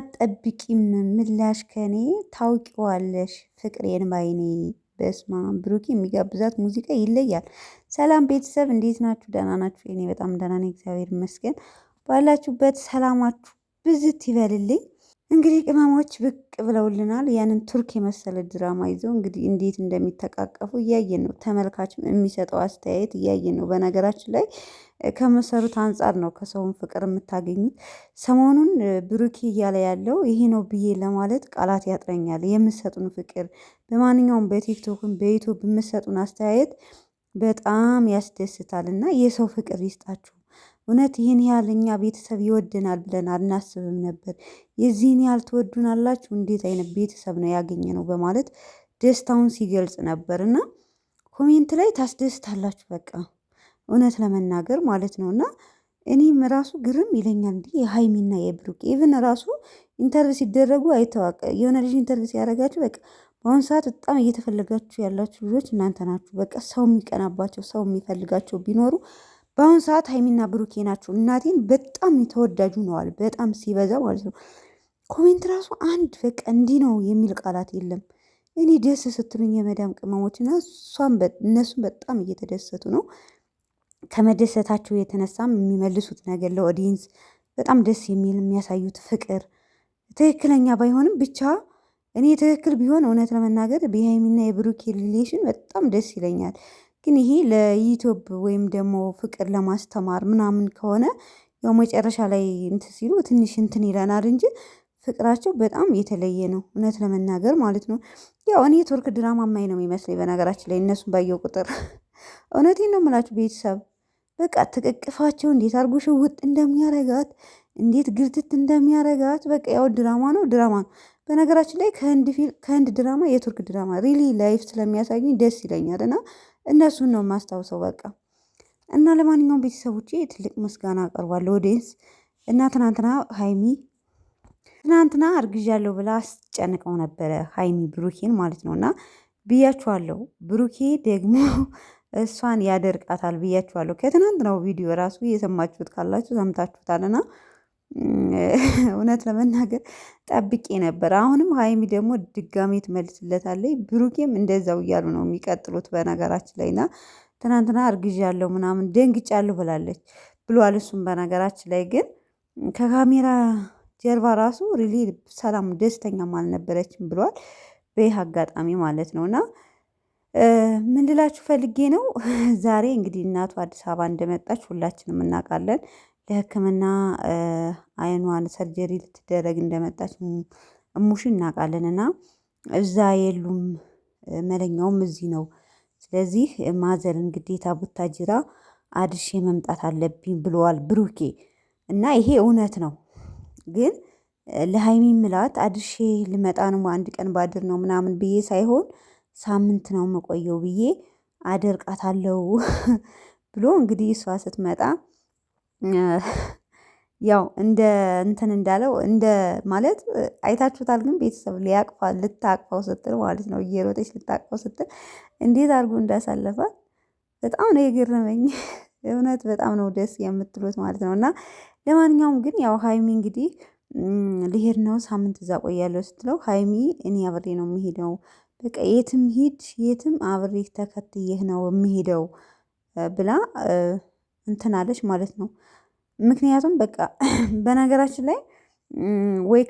አትጠብቂም ምላሽ ከኔ ታውቂዋለሽ ፍቅሬን ባይኔ። በስመአብ ብሩኬ የሚጋብዛት ሙዚቃ ይለያል። ሰላም ቤተሰብ እንዴት ናችሁ? ደህና ናችሁ? እኔ በጣም ደህና ነኝ፣ እግዚአብሔር ይመስገን። ባላችሁበት ሰላማችሁ ብዝት ይበልልኝ። እንግዲህ ቅመሞች ብቅ ብለውልናል። ያንን ቱርክ የመሰለ ድራማ ይዘው እንግዲህ እንዴት እንደሚተቃቀፉ እያየን ነው። ተመልካችም የሚሰጠው አስተያየት እያየን ነው። በነገራችን ላይ ከመሰሩት አንጻር ነው ከሰውን ፍቅር የምታገኙት። ሰሞኑን ብሩኬ እያለ ያለው ይሄ ነው ብዬ ለማለት ቃላት ያጥረኛል። የምሰጡን ፍቅር በማንኛውም በቲክቶክም በዩቱብ የምሰጡን አስተያየት በጣም ያስደስታል እና የሰው ፍቅር ይስጣችሁ። እውነት ይህን ያህል እኛ ቤተሰብ ይወደናል ብለን አናስብም ነበር። የዚህን ያህል ትወዱናላችሁ፣ እንዴት አይነት ቤተሰብ ነው ያገኘ ነው በማለት ደስታውን ሲገልጽ ነበር እና ኮሜንት ላይ ታስደስታላችሁ በቃ እውነት ለመናገር ማለት ነው። እና እኔም ራሱ ግርም ይለኛል እንዲህ የሃይሚና የብሩክ ኢቭን ራሱ ኢንተርቪው ሲደረጉ አይተዋቀ የሆነ ልጅ ኢንተርቪው ሲያደርጋችሁ በቃ በአሁኑ ሰዓት በጣም እየተፈለጋችሁ ያላችሁ ልጆች እናንተ ናችሁ። በቃ ሰው የሚቀናባቸው ሰው የሚፈልጋቸው ቢኖሩ በአሁኑ ሰዓት ሃይሚና ብሩኬ ናቸው። እናቴን በጣም ተወዳጁ ነዋል፣ በጣም ሲበዛ ማለት ነው። ኮሜንት ራሱ አንድ በቃ እንዲህ ነው የሚል ቃላት የለም። እኔ ደስ ስትሉኝ የመዳም ቅመሞችና እነሱም በጣም እየተደሰቱ ነው። ከመደሰታቸው የተነሳም የሚመልሱት ነገር ለኦዲየንስ በጣም ደስ የሚል የሚያሳዩት ፍቅር ትክክለኛ ባይሆንም ብቻ እኔ ትክክል ቢሆን እውነት ለመናገር የሃይሚና የብሩኬ ሪሌሽን በጣም ደስ ይለኛል። ግን ይሄ ለዩቲዩብ ወይም ደግሞ ፍቅር ለማስተማር ምናምን ከሆነ ያው መጨረሻ ላይ እንትን ሲሉ ትንሽ እንትን ይለናል እንጂ ፍቅራቸው በጣም የተለየ ነው እውነት ለመናገር ማለት ነው። ያው እኔ ቱርክ ድራማ ማይ ነው የሚመስለኝ በነገራችን ላይ እነሱን ባየው ቁጥር እውነቴን ነው የምላችሁ ቤተሰብ በቃ ትቅቅፋቸው እንዴት አድርጎ ሽውጥ እንደሚያረጋት እንዴት ግርትት እንደሚያረጋት በቃ ያው ድራማ ነው ድራማ ነው። በነገራችን ላይ ከህንድ ድራማ የቱርክ ድራማ ሪሊ ላይፍ ስለሚያሳዩኝ ደስ ይለኛል እና እነሱን ነው የማስታውሰው በቃ። እና ለማንኛውም ቤተሰቦቼ ትልቅ ምስጋና አቀርባለሁ ኦዲየንስ እና ትናንትና አርግዣለሁ ብላ አስጨንቀው ነበረ ሃይሚ ብሩኬን ማለት ነው። እና ብያችኋለሁ ብሩኬ ደግሞ እሷን ያደርቃታል ብያችኋለሁ። ከትናንት ነው ቪዲዮ ራሱ እየሰማችሁት ካላችሁ ሰምታችሁታልና እውነት ለመናገር ጠብቄ ነበር። አሁንም ሃይሚ ደግሞ ድጋሜ ትመልስለታለች፣ ብሩኬም እንደዛው እያሉ ነው የሚቀጥሉት በነገራችን ላይ እና ትናንትና አርግዣለሁ ምናምን ደንግጫለሁ ብሏል እሱም በነገራችን ላይ ግን ከካሜራ ጀርባ ራሱ ሪሊ ሰላም ደስተኛም አልነበረችም ብሏል። በይህ አጋጣሚ ማለት ነውና ምን ልላችሁ ፈልጌ ነው። ዛሬ እንግዲህ እናቱ አዲስ አበባ እንደመጣች ሁላችንም እናውቃለን። ለሕክምና አይኗን ሰርጀሪ ልትደረግ እንደመጣች እሙሽን እናውቃለን እና እዛ የሉም፣ መለኛውም እዚህ ነው። ስለዚህ ማዘርን ግዴታ ቡታጅራ አድርሼ መምጣት አለብኝ ብለዋል ብሩኬ እና ይሄ እውነት ነው። ግን ለሃይሚ ምላት አድርሼ ልመጣ ነው አንድ ቀን ባድር ነው ምናምን ብዬ ሳይሆን ሳምንት ነው መቆየው ብዬ አደርቃታለሁ ብሎ እንግዲህ እሷ ስትመጣ ያው እንደ እንትን እንዳለው እንደ ማለት አይታችሁታል። ግን ቤተሰብ ልታቅፈው ስትል ማለት ነው እየሮጠች ልታቅፈው ስትል እንዴት አድርጎ እንዳሳለፋት በጣም ነው የገረመኝ። እውነት በጣም ነው ደስ የምትሉት ማለት ነው። እና ለማንኛውም ግን ያው ሃይሚ እንግዲህ ልሄድ ነው ሳምንት እዛ ቆያለሁ ስትለው ሃይሚ እኔ አብሬ ነው የምሄደው በቃ የትም ሂድ የትም አብሬ ተከትዬህ ነው የምሄደው ብላ እንትን አለች ማለት ነው። ምክንያቱም በቃ በነገራችን ላይ ወይ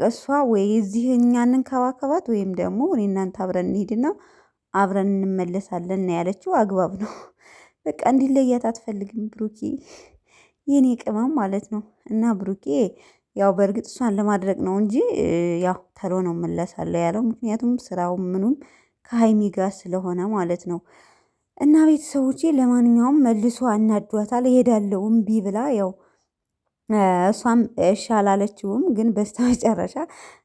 እሷ ወይ እዚህ እኛ እንንከባከባት ወይም ደግሞ እኔ እናንተ አብረን እንሂድና አብረን እንመለሳለን ነው ያለችው። አግባብ ነው በቃ እንዲለያት አትፈልግም ብሩኬ የኔ ቅመም ማለት ነው። እና ብሩኬ ያው በእርግጥ እሷን ለማድረግ ነው እንጂ ያው ተሎ ነው እመለሳለሁ ያለው ምክንያቱም ስራው ምኑም ከሃይሚ ጋር ስለሆነ ማለት ነው። እና ቤተሰቦቼ ለማንኛውም መልሶ አናዷታል። እሄዳለሁ እምቢ ብላ ያው እሷም እሺ አላለችውም። ግን በስተመጨረሻ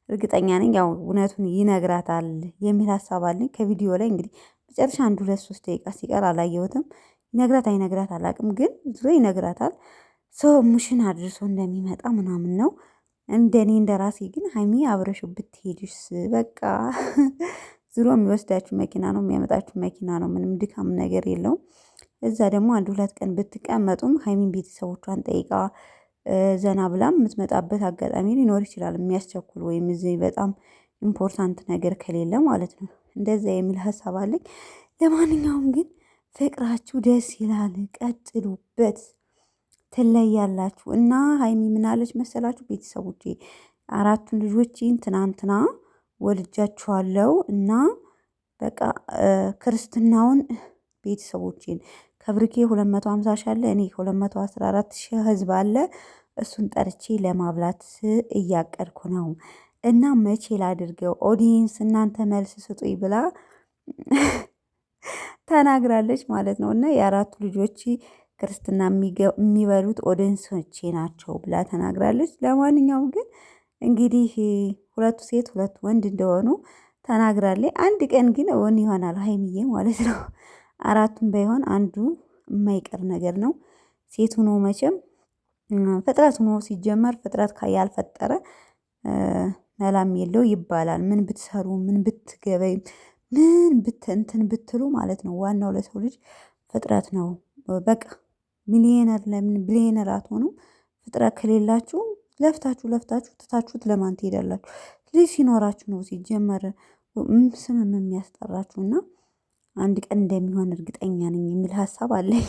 እርግጠኛ ነኝ ያው እውነቱን ይነግራታል የሚል ሀሳብ አለኝ። ከቪዲዮ ላይ እንግዲህ መጨረሻ 1-2-3 ደቂቃ ሲቀር አላየሁትም። ይነግራት አይነግራት አላውቅም፣ ግን ዙሮ ይነግራታል። ሰው ሙሽን አድርሶ እንደሚመጣ ምናምን ነው። እንደኔ እንደራሴ ግን ሃይሚ አብረሽው ብትሄድስ በቃ ዙሮ የሚወስዳችሁ መኪና ነው የሚያመጣችሁ መኪና ነው። ምንም ድካም ነገር የለውም። እዛ ደግሞ 1-2 ቀን ብትቀመጡም ሃይሚን ቤተሰቦቿን ጠይቃ ዘና ብላም የምትመጣበት አጋጣሚ ሊኖር ይችላል። የሚያስቸኩል ወይም እዚህ በጣም ኢምፖርታንት ነገር ከሌለ ማለት ነው። እንደዛ የሚል ሀሳብ አለኝ። ለማንኛውም ግን ፍቅራችሁ ደስ ይላል፣ ቀጥሉበት፣ ትለያላችሁ። እና ሀይሚ ምናለች መሰላችሁ ቤተሰቦቼ፣ አራቱን ልጆቼን ትናንትና ወልጃችኋለሁ እና በቃ ክርስትናውን ቤተሰቦቼን ከብሩኬ 250 ሺህ አለ፣ እኔ 214 ሺህ ህዝብ አለ። እሱን ጠርቼ ለማብላት እያቀድኩ ነው እና መቼ ላድርገው ኦዲየንስ እናንተ መልስ ስጡኝ ብላ ተናግራለች ማለት ነው። እና የአራቱ ልጆች ክርስትና የሚበሉት ኦዲየንሶቼ ናቸው ብላ ተናግራለች። ለማንኛውም ግን እንግዲህ ሁለቱ ሴት ሁለቱ ወንድ እንደሆኑ ተናግራለች። አንድ ቀን ግን እውን ይሆናል ሀይሚዬ ማለት ነው። አራቱም ባይሆን አንዱ የማይቀር ነገር ነው። ሴት ሆኖ መቼም ፍጥረት ሆኖ ሲጀመር ፍጥረት ያልፈጠረ መላም የለው ይባላል። ምን ብትሰሩ ምን ብትገበይ ምን እንትን ብትሉ ማለት ነው። ዋናው ለሰው ልጅ ፍጥረት ነው። በቃ ሚሊየነር ለምን ቢሊየነር አትሆኑ? ፍጥረት ከሌላችሁ ለፍታችሁ ለፍታችሁ ትታችሁት ለማን ትሄዳላችሁ? ልጅ ሲኖራችሁ ነው ሲጀመር ስምም የሚያስጠራችሁና አንድ ቀን እንደሚሆን እርግጠኛ ነኝ የሚል ሀሳብ አለኝ።